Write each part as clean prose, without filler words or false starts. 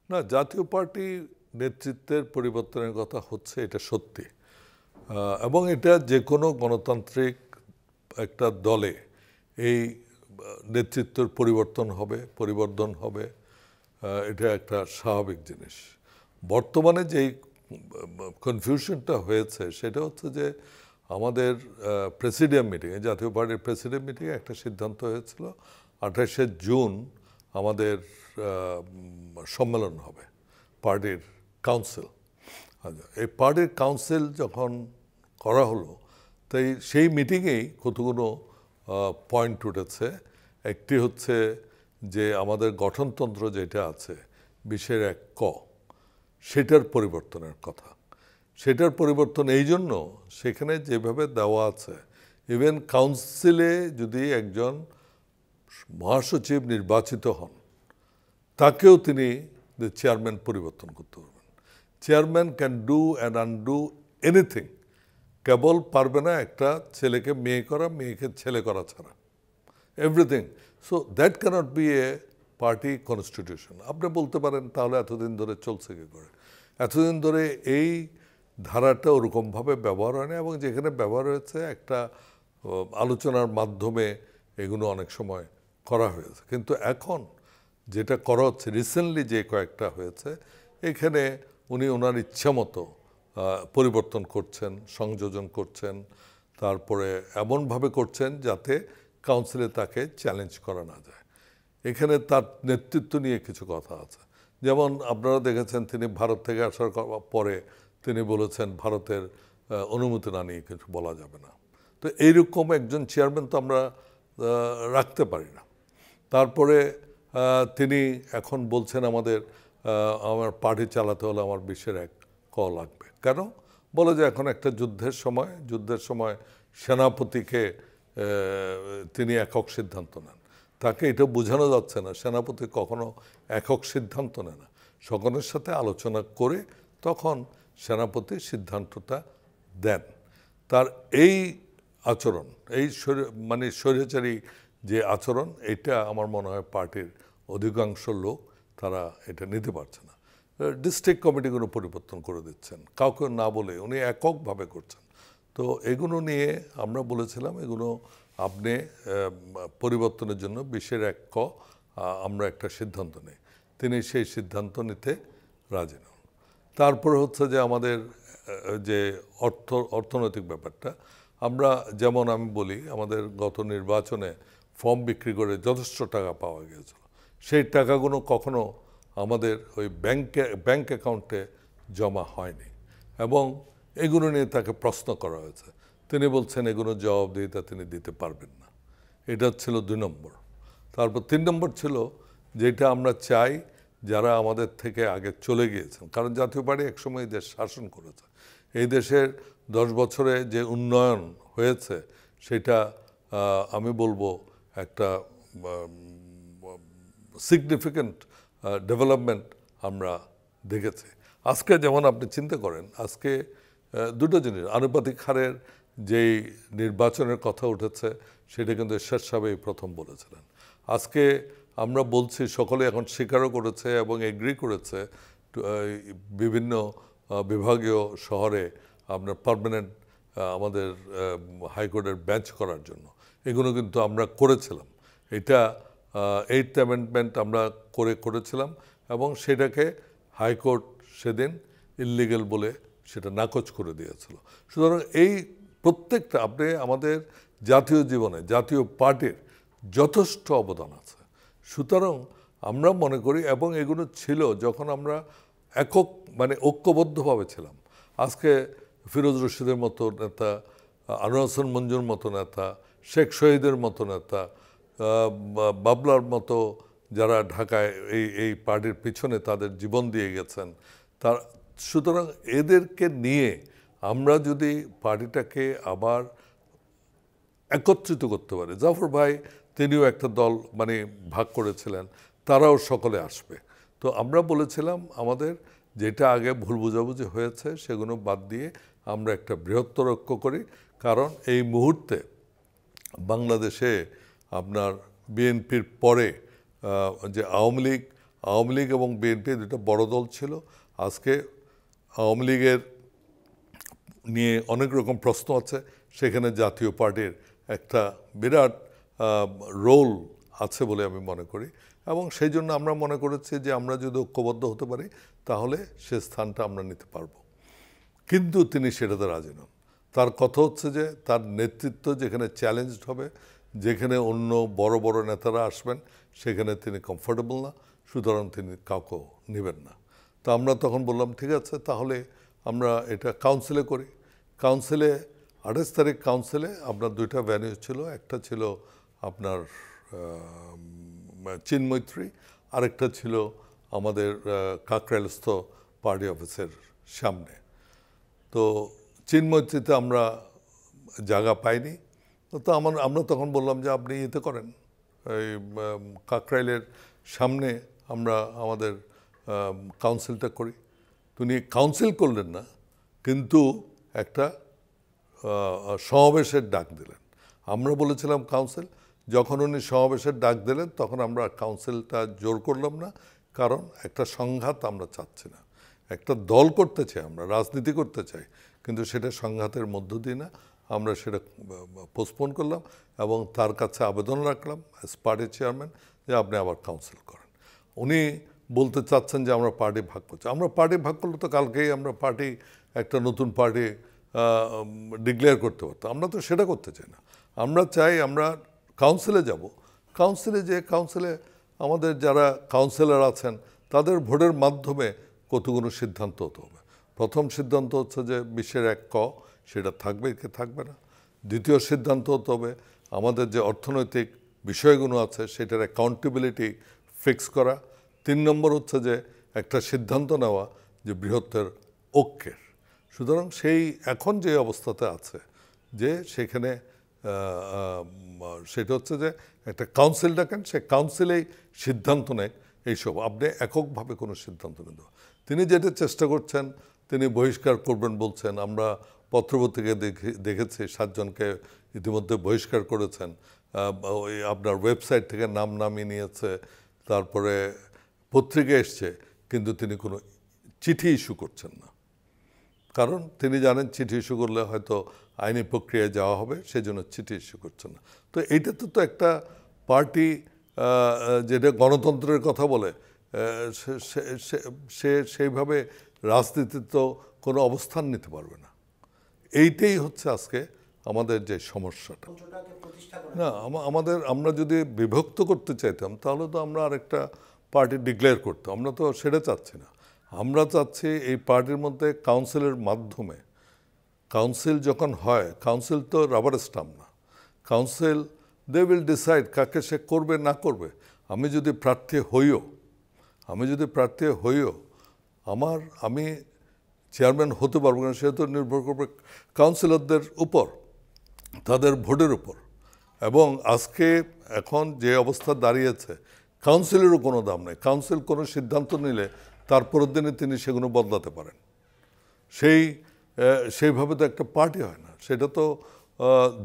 না, জাতীয় পার্টি নেতৃত্বের পরিবর্তনের কথা হচ্ছে, এটা সত্যি। এবং এটা যে কোনো গণতান্ত্রিক একটা দলে এই নেতৃত্বের পরিবর্তন হবে, এটা একটা স্বাভাবিক জিনিস। বর্তমানে যেই কনফিউশনটা হয়েছে সেটা হচ্ছে যে আমাদের প্রেসিডিয়াম মিটিংয়ে, জাতীয় পার্টির প্রেসিডিয়াম মিটিংয়ে একটা সিদ্ধান্ত হয়েছিল 28শে জুন আমাদের সম্মেলন হবে, পার্টির কাউন্সিল। এই পার্টির কাউন্সিল যখন করা হলো, তাই সেই মিটিংয়েই কতগুলো পয়েন্ট উঠেছে। একটি হচ্ছে যে আমাদের গঠনতন্ত্র যেটা আছে 20(1) ক, সেটার পরিবর্তনের কথা। সেটার পরিবর্তন এই জন্য, সেখানে যেভাবে দেওয়া আছে, ইভেন কাউন্সিলে যদি একজন মহাসচিব নির্বাচিত হন, তাকেও তিনি চেয়ারম্যান পরিবর্তন করতে পারবেন। Chairman can do and undo anything, কেবল পারবে না একটা ছেলেকে মেয়ে করা, মেয়েকে ছেলে করা ছাড়া, everything. So that cannot be a party constitution. আপনি বলতে পারেন তাহলে এতদিন ধরে চলছে কী করে? এতদিন ধরে এই ধারাটা ওরকমভাবে ব্যবহার হয় না, এবং যেখানে ব্যবহার হয়েছে একটা আলোচনার মাধ্যমে এগুলো অনেক সময় করা হয়েছে। কিন্তু এখন যেটা করা হচ্ছে, রিসেন্টলি যে কয়েকটা হয়েছে, এখানে উনি ওনার ইচ্ছা মতো পরিবর্তন করছেন, সংযোজন করছেন, তারপরে এমনভাবে করছেন যাতে কাউন্সিলে তাকে চ্যালেঞ্জ করা না যায়। এখানে তার নেতৃত্ব নিয়ে কিছু কথা আছে। যেমন আপনারা দেখেছেন, তিনি ভারত থেকে আসার পরে তিনি বলেছেন ভারতের অনুমতি না নিয়ে কিছু বলা যাবে না। তো এইরকম একজন চেয়ারম্যান তো আমরা রাখতে পারি না। তারপরে তিনি এখন বলছেন আমার পার্টি চালাতে হলে আমার 20(1) ক লাগবে। কেন? বলে যে এখন একটা যুদ্ধের সময় সেনাপতিকে তিনি একক সিদ্ধান্ত নেন। তাকে এটা বোঝানো যাচ্ছে না সেনাপতি কখনো একক সিদ্ধান্ত নেয় না, সকলের সাথে আলোচনা করে তখন সেনাপতি সিদ্ধান্তটা দেন। তার এই আচরণ, এই স্বৈরাচারী যে আচরণ, এটা আমার মনে হয় পার্টির অধিকাংশ লোক তারা এটা নিতে পারছে না। ডিস্ট্রিক্ট কমিটিগুলো পরিবর্তন করে দিচ্ছেন, কাউকে না বলে উনি এককভাবে করছেন। তো এগুলো নিয়ে আমরা বলেছিলাম, এগুলো আপনি পরিবর্তনের জন্য 20(1) ক আমরা একটা সিদ্ধান্ত নিই। তিনি সেই সিদ্ধান্ত নিতে রাজি নন। তারপরে হচ্ছে যে আমাদের যে অর্থনৈতিক ব্যাপারটা, আমরা যেমন আমি বলি, আমাদের গত নির্বাচনে ফর্ম বিক্রি করে যথেষ্ট টাকা পাওয়া গিয়েছিল। সেই টাকাগুলো কখনো আমাদের ওই ব্যাংক অ্যাকাউন্টে জমা হয়নি, এবং এগুলো নিয়ে তাকে প্রশ্ন করা হয়েছে। তিনি বলছেন এগুলো জবাবদিহিতা তিনি দিতে পারবেন না। এটা ছিল 2 নম্বর। তারপর 3 নম্বর ছিল, যেটা আমরা চাই যারা আমাদের থেকে আগে চলে গিয়েছেন, কারণ জাতীয় পার্টি একসময় এই দেশ শাসন করেছে, এই দেশের 10 বছরে যে উন্নয়ন হয়েছে সেটা আমি বলবো একটা সিগনিফিক্যান্ট ডেভেলপমেন্ট আমরা দেখেছি। আজকে যেমন আপনি চিন্তা করেন, আজকে দুটো জিনিস, আনুপাতিক হারের যেই নির্বাচনের কথা উঠেছে সেটা কিন্তু এরশাদ সাহেবই প্রথম বলেছিলেন। আজকে আমরা বলছি, সকলে এখন স্বীকারও করেছে এবং এগ্রি করেছে, বিভিন্ন বিভাগীয় শহরে আপনার পার্মানেন্ট আমাদের হাইকোর্টের বেঞ্চ করার জন্য। এগুলো কিন্তু আমরা করেছিলাম, এটা 8th অ্যামেন্ডমেন্ট আমরা করেছিলাম, এবং সেটাকে হাইকোর্ট সেদিন ইললিগ্যাল বলে সেটা নাকচ করে দিয়েছিল। সুতরাং এই প্রত্যেকটা, আপনি আমাদের জাতীয় জীবনে জাতীয় পার্টির যথেষ্ট অবদান আছে। সুতরাং আমরা মনে করি, এবং এগুলো ছিল যখন আমরা ঐক্যবদ্ধভাবে ছিলাম। আজকে ফিরোজ রশিদের মতো নেতা, আনোয়ার হোসেন মঞ্জুর মতো নেতা, শেখ শহীদের মতো নেতা, বাবলার মতো যারা ঢাকায় এই পার্টির পিছনে তাদের জীবন দিয়ে গেছেন, সুতরাং এদেরকে নিয়ে আমরা যদি পার্টিটাকে আবার একত্রিত করতে পারি, জাফর ভাই তিনিও একটা দল ভাগ করেছিলেন, তারাও সকলে আসবে। তো আমরা বলেছিলাম আমাদের যেটা আগে ভুল বোঝাবুঝি হয়েছে সেগুলো বাদ দিয়ে আমরা একটা বৃহত্তর ঐক্য করি। কারণ এই মুহূর্তে বাংলাদেশে আপনার বিএনপির পরে যে আওয়ামী লীগ আওয়ামী লীগ এবং বিএনপি দুটো বড় দল ছিল। আজকে আওয়ামী লীগের নিয়ে অনেক রকম প্রশ্ন আছে, সেখানে জাতীয় পার্টির একটা বিরাট রোল আছে বলে আমি মনে করি, এবং সেই জন্য আমরা মনে করেছি যে আমরা যদি ঐক্যবদ্ধ হতে পারি তাহলে সে স্থানটা আমরা নিতে পারবো। কিন্তু তিনি সেটাতে রাজি নন। তার কথা হচ্ছে যে তার নেতৃত্ব যেখানে চ্যালেঞ্জড হবে, যেখানে অন্য বড় বড় নেতারা আসবেন, সেখানে তিনি কমফোর্টেবল না, সুতরাং তিনি কাউকে নেবেন না। তো আমরা তখন বললাম ঠিক আছে, তাহলে আমরা এটা কাউন্সিলে করি। কাউন্সিলে 28 তারিখ কাউন্সিলে আপনার দুইটা ভ্যানিউ ছিল, একটা ছিল আপনার চিন্মৈত্রী, আরেকটা ছিল আমাদের কাকরাইলস্থ পার্টি অফিসের সামনে। তো চিন্মৈত্রীতে আমরা জায়গা পাইনি। তো আমরা তখন বললাম যে আপনি ইয়েতে করেন, এই কাকরাইলের সামনে আমরা আমাদের কাউন্সিলটা করি। তিনি কাউন্সিল করলেন না, কিন্তু একটা সমাবেশের ডাক দিলেন। আমরা বলেছিলাম কাউন্সিল। যখন উনি সমাবেশের ডাক দিলেন তখন আমরা কাউন্সিলটা জোর করলাম না, কারণ একটা সংঘাত আমরা চাচ্ছি না। একটা দল করতে চাই, আমরা রাজনীতি করতে চাই, কিন্তু সেটা সংঘাতের মধ্য দিয়ে না। আমরা সেটা পোস্টপোন করলাম এবং তার কাছে আবেদন রাখলাম অ্যাজ পার্টি চেয়ারম্যান যে আপনি আবার কাউন্সিল করেন। উনি বলতে চাচ্ছেন যে আমরা পার্টি ভাগ করছি। আমরা পার্টি ভাগ করলে তো কালকেই আমরা পার্টি একটা নতুন পার্টি ডিক্লেয়ার করতে পারতাম। আমরা তো সেটা করতে চাই না। আমরা চাই আমরা কাউন্সিলে যাব, কাউন্সিলে যে কাউন্সিলে আমাদের যারা কাউন্সিলর আছেন তাদের ভোটের মাধ্যমে কতগুলো সিদ্ধান্ত হতে হবে। প্রথম সিদ্ধান্ত হচ্ছে যে 20-এর 1 ক সেটা থাকবে কি থাকবে না। দ্বিতীয় সিদ্ধান্ত হতে হবে আমাদের যে অর্থনৈতিক বিষয়গুলো আছে সেটার অ্যাকাউন্টেবিলিটি ফিক্স করা। 3 নম্বর হচ্ছে যে একটা সিদ্ধান্ত নেওয়া যে বৃহত্তর ঐক্যের। সুতরাং সেই এখন যে অবস্থাতে আছে যে সেখানে সেটা হচ্ছে যে একটা কাউন্সিল ডাকেন, সে কাউন্সিলেই সিদ্ধান্ত নেয় এইসব, আপনি এককভাবে কোনো সিদ্ধান্ত নিতে। তিনি যেটা চেষ্টা করছেন, তিনি বহিষ্কার করবেন বলছেন। আমরা পত্রপত্রিকায় দেখেছি 7 জনকে ইতিমধ্যে বহিষ্কার করেছেন। ওই আপনার ওয়েবসাইট থেকে নাম নামিয়ে নিয়েছে, তারপরে পত্রিকা এসছে, কিন্তু তিনি কোনো চিঠি ইস্যু করছেন না। কারণ তিনি জানেন চিঠি ইস্যু করলে হয়তো আইনি প্রক্রিয়ায় যাওয়া হবে, সেজন্য চিঠি ইস্যু করছেন না। তো এইটাতে তো একটা পার্টি যেটা গণতন্ত্রের কথা বলে, সে সেইভাবে রাজনীতিতে তো কোনো অবস্থান নিতে পারবে না। এইটাই হচ্ছে আজকে আমাদের যে সমস্যাটা। না, আমরা যদি বিভক্ত করতে চাইতাম তাহলে তো আমরা আরেকটা পার্টি ডিক্লেয়ার করতাম। আমরা তো সেটা চাচ্ছি না। আমরা চাচ্ছি এই পার্টির মধ্যে কাউন্সিলের মাধ্যমে, কাউন্সিল যখন হয়, কাউন্সিল তো রাবার স্টাম্প না। কাউন্সিল দে উইল ডিসাইড কাকে সে করবে না করবে। আমি যদি প্রার্থী হইও আমি চেয়ারম্যান হতে পারবো না, সেটা তো নির্ভর করবে কাউন্সিলরদের উপর, তাদের ভোটের উপর। এবং আজকে এখন যে অবস্থা দাঁড়িয়েছে, কাউন্সিলেরও কোনো দাম নেই। কাউন্সিল কোনো সিদ্ধান্ত নিলে তারপরের দিনে তিনি সেগুলো বদলাতে পারেন। সেইভাবে তো একটা পার্টি হয় না, সেটা তো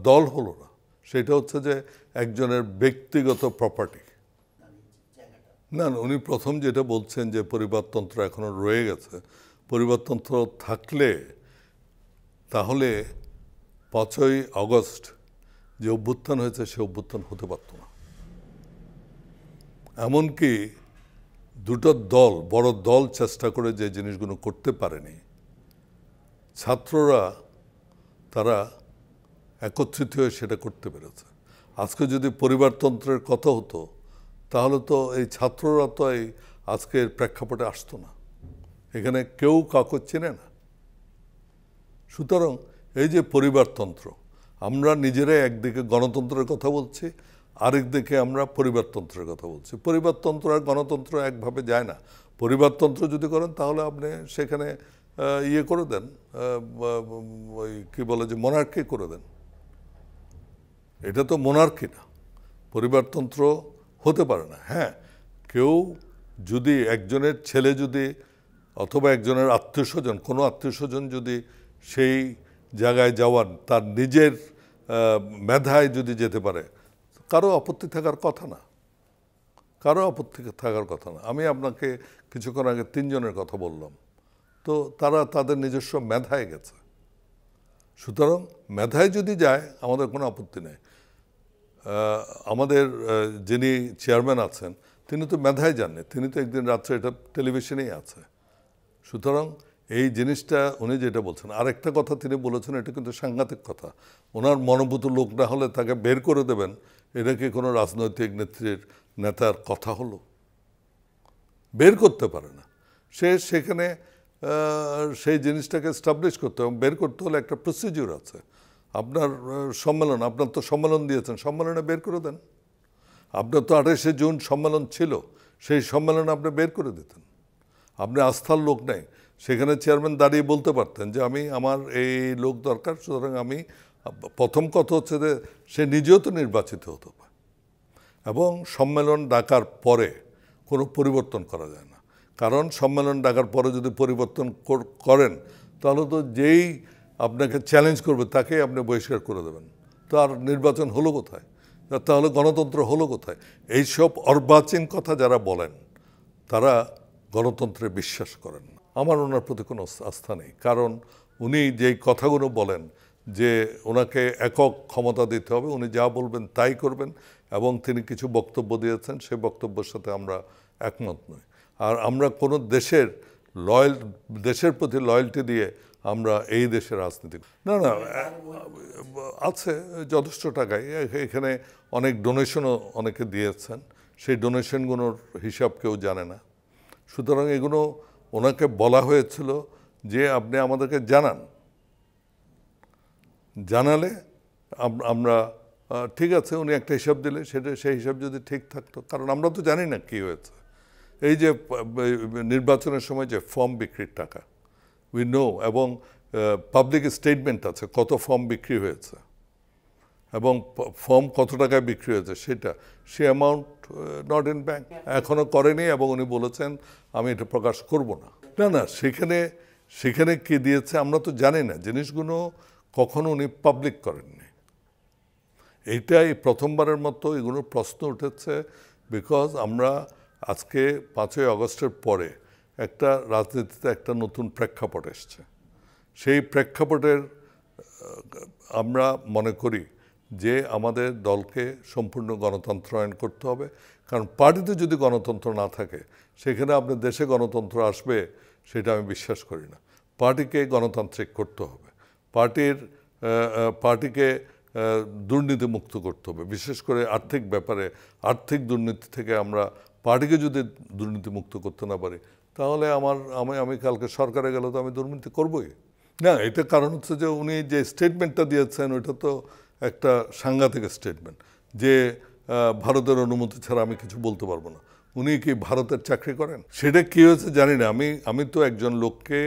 দল হলো না, সেটা হচ্ছে যে একজনের ব্যক্তিগত প্রপার্টি। না, উনি প্রথম যেটা বলছেন যে পরিবারতন্ত্র এখনো রয়ে গেছে, পরিবারতন্ত্র থাকলে তাহলে 5ই আগস্ট যে অভ্যুত্থান হয়েছে সে অভ্যুত্থান হতে পারত না। এমনকি দুটো দল, বড় দল চেষ্টা করে যে জিনিসগুলো করতে পারেনি, ছাত্ররা তারা একত্রিত হয়ে সেটা করতে পেরেছে। আজকে যদি পরিবারতন্ত্রের কথা হতো তাহলে তো এই ছাত্ররা তো এই আজকের প্রেক্ষাপটে আসতো না। এখানে কেউ কাউকে চেনে না। সুতরাং এই যে পরিবারতন্ত্র, আমরা নিজেরাই একদিকে গণতন্ত্রের কথা বলছি, আরেক দিকে আমরা পরিবারতন্ত্রের কথা বলছি। পরিবারতন্ত্র আর গণতন্ত্র একভাবে যায় না। পরিবারতন্ত্র যদি করেন তাহলে আপনি সেখানে ইয়ে করে দেন, ওই কী বলে যে মোনার্কি করে দেন। এটা তো মোনার্কি না, পরিবারতন্ত্র হতে পারে না। হ্যাঁ, কেউ যদি একজনের ছেলে যদি অথবা একজনের আত্মীয়স্বজন, কোনো আত্মীয়স্বজন যদি সেই জায়গায় যাওয়ার তার নিজের মেধায় যদি যেতে পারে, কারো আপত্তি থাকার কথা না। কারো আপত্তি থাকার কথা না। আমি আপনাকে কিছুক্ষণ আগে 3 জনের কথা বললাম, তো তারা তাদের নিজস্ব মেধায় গেছে। সুতরাং মেধায় যদি যায় আমাদের কোনো আপত্তি নেই। আমাদের যিনি চেয়ারম্যান আছেন তিনি তো মেধায় যাননি, তিনি তো একদিন রাত্রে এটা টেলিভিশনেই আছে। সুতরাং এই জিনিসটা উনি যেটা বলছেন, আরেকটা কথা তিনি বলেছেন, এটা কিন্তু সাংঘাতিক কথা। ওনার মনোভূত লোক না হলে তাকে বের করে দেবেন, এটা কি কোনো রাজনৈতিক নেতার কথা হলো? বের করতে পারে না সে, সেখানে সেই জিনিসটাকে এস্টাবলিশ করতে হবে। বের করতে হলে একটা প্রসিডিউর আছে। আপনার সম্মেলন, আপনার তো সম্মেলন দিয়েছেন, সম্মেলনে বের করে দেন। আপনার তো 28শে জুন সম্মেলন ছিল, সেই সম্মেলনে আপনি বের করে দিতেন। আপনি আস্থার লোক নেই, সেখানে চেয়ারম্যান দাঁড়িয়ে বলতে পারতেন যে আমি, আমার এই লোক দরকার, সুতরাং আমি। প্রথম কথা হচ্ছে যে সে নিজেও তো নির্বাচিত হতো এবং সম্মেলন ডাকার পরে কোনো পরিবর্তন করা যায় না। কারণ সম্মেলন ডাকার পরে যদি পরিবর্তন করেন তাহলে তো যেই আপনাকে চ্যালেঞ্জ করবে তাকেই আপনি বহিষ্কার করে দেবেন। তো আর নির্বাচন হলো কোথায়? তাহলে গণতন্ত্র হলো কোথায়? এইসব অর্বাচীন কথা যারা বলেন তারা গণতন্ত্রে বিশ্বাস করেন না। আমার ওনার প্রতি কোনো আস্থা নেই, কারণ উনি যেই কথাগুলো বলেন যে ওনাকে একক ক্ষমতা দিতে হবে, উনি যা বলবেন তাই করবেন, এবং তিনি কিছু বক্তব্য দিয়েছেন, সেই বক্তব্যের সাথে আমরা একমত নই। আর আমরা কোনো দেশের প্রতি লয়্যালটি দিয়ে আমরা এই দেশের রাজনীতি না না আছে যথেষ্ট টাকায়। এখানে অনেক ডোনেশনও অনেকে দিয়েছেন, সেই ডোনেশনগুলোর হিসাব কেউ জানে না। সুতরাং এগুলো ওনাকে বলা হয়েছিল যে আপনি আমাদেরকে জানালে আমরা ঠিক আছে। উনি একটা হিসাব দিলে সেই হিসাব যদি ঠিক থাকতো, কারণ আমরা তো জানি না কি হয়েছে। এই যে নির্বাচনের সময় যে ফর্ম বিক্রির টাকা, উই নো, এবং পাবলিক স্টেটমেন্ট আছে কত ফর্ম বিক্রি হয়েছে এবং ফর্ম কত টাকায় বিক্রি হয়েছে, সে অ্যামাউন্ট নট ইন ব্যাংক, এখনও করেনি, এবং উনি বলেছেন আমি এটা প্রকাশ করব না। না সেখানে কি দিয়েছে আমরা তো জানি না, জিনিসগুলো কখনো উনি পাবলিক করেননি। এইটাই প্রথমবারের মতো এগুলোর প্রশ্ন উঠেছে, বিকজ আমরা আজকে 5ই আগস্টের পরে একটা রাজনীতিতে একটা নতুন প্রেক্ষাপট এসছে। সেই প্রেক্ষাপটের আমরা মনে করি যে আমাদের দলকে সম্পূর্ণ গণতন্ত্রায়ন করতে হবে, কারণ পার্টিতে যদি গণতন্ত্র না থাকে সেখানে আপনার দেশে গণতন্ত্র আসবে সেটা আমি বিশ্বাস করি না। পার্টিকে গণতান্ত্রিক করতে হবে, পার্টিকে দুর্নীতিমুক্ত করতে হবে, বিশেষ করে আর্থিক ব্যাপারে। আর্থিক দুর্নীতি থেকে আমরা পার্টিকে যদি দুর্নীতিমুক্ত করতে না পারি তাহলে আমি কালকে সরকারে গেলে তো আমি দুর্নীতি করবই না। এটা কারণ হচ্ছে যে উনি যে স্টেটমেন্টটা দিয়েছেন ওইটা তো একটা সাংঘাতিক স্টেটমেন্ট যে ভারতের অনুমতি ছাড়া আমি কিছু বলতে পারবো না। উনি কি ভারতের চাকরি করেন? সেটা কি হয়েছে জানি না। আমি তো একজন লোককে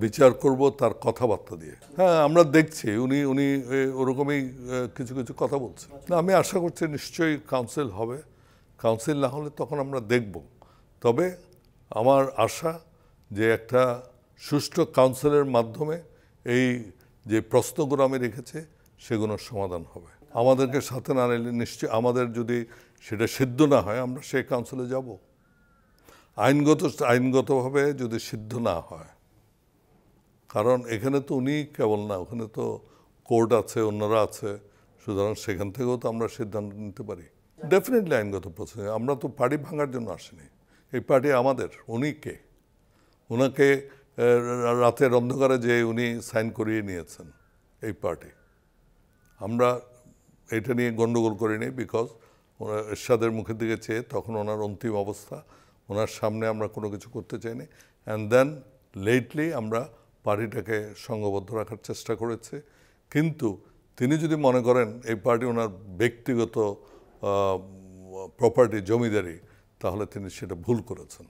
বিচার করব তার কথাবার্তা দিয়ে। হ্যাঁ, আমরা দেখছি উনি ওরকমই কিছু কথা বলছেন। না, আমি আশা করছি নিশ্চয়ই কাউন্সিল হবে। কাউন্সিল না হলে তখন আমরা দেখব। তবে আমার আশা যে একটা সুষ্ঠু কাউন্সিলের মাধ্যমে এই যে প্রশ্নগুলো আমি রেখেছি সেগুলোর সমাধান হবে। আমাদেরকে সাথে না নিলে নিশ্চয়ই, আমাদের যদি সেটা সিদ্ধ না হয় আমরা সেই কাউন্সিলে যাব। আইনগতভাবে যদি সিদ্ধ না হয়, কারণ এখানে তো উনি কেবল না, ওখানে তো কোর্ট আছে, অন্যরা আছে, সুতরাং সেখান থেকেও তো আমরা সিদ্ধান্ত নিতে পারি। ডেফিনেটলি আইনগত প্রসেস। আমরা তো পার্টি ভাঙার জন্য আসিনি, এই পার্টি আমাদের। উনি কে? ওনাকে রাতের অন্ধকারে যে উনি সাইন করিয়ে নিয়েছেন এই পার্টি। আমরা এটা নিয়ে গণ্ডগোল করিনি, বিকজ ওনার এরশাদের মুখের দিকে চেয়ে তখন ওনার অন্তিম অবস্থা, ওনার সামনে আমরা কোনো কিছু করতে চাইনি। অ্যান্ড দেন লেটলি আমরা পার্টিটাকে সংঘবদ্ধ রাখার চেষ্টা করেছে। কিন্তু তিনি যদি মনে করেন এই পার্টি ওনার ব্যক্তিগত প্রপার্টি, জমিদারি, তাহলে তিনি সেটা ভুল করেছেন।